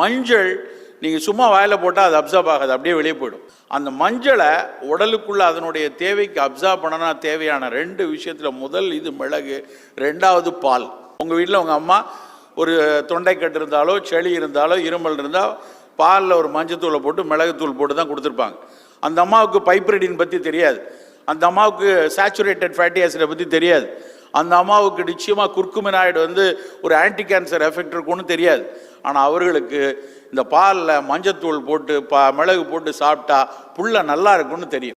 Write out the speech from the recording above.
மஞ்சள் நீங்கள் சும்மா வாயில் போட்டால் அது அப்சார்ப் ஆகாது, அப்படியே வெளியே போயிடும். அந்த மஞ்சளை உடலுக்குள்ளே அதனுடைய தேவைக்கு அப்சார்ப் பண்ணனா தேவையான 2 விஷயத்தில் முதல் இது மிளகு, 2வது பால். உங்கள் வீட்டில் உங்கள் அம்மா ஒரு தொண்டைக்கட்டு இருந்தாலோ செளி இருந்தாலோ இருமல் இருந்தால் பாலில் ஒரு மஞ்சத்தூளை போட்டு மிளகுத்தூள் போட்டு தான் கொடுத்துருப்பாங்க. அந்த அம்மாவுக்கு பைப்ரிடின் பற்றி தெரியாது, அந்த அம்மாவுக்கு சேச்சுரேட்டட் ஃபேட்டி ஆசிடை பற்றி தெரியாது, அந்த அம்மாவுக்கு நிச்சயமாக குர்குமினாய்டு ஒரு ஆன்டி கேன்சர் எஃபெக்ட் இருக்குன்னு தெரியாது. ஆனால் அவர்களுக்கு இந்த பாலில் மஞ்சத்தூள் போட்டு மிளகு போட்டு சாப்பிட்டா புள்ள நல்லா இருக்குன்னு தெரியும்.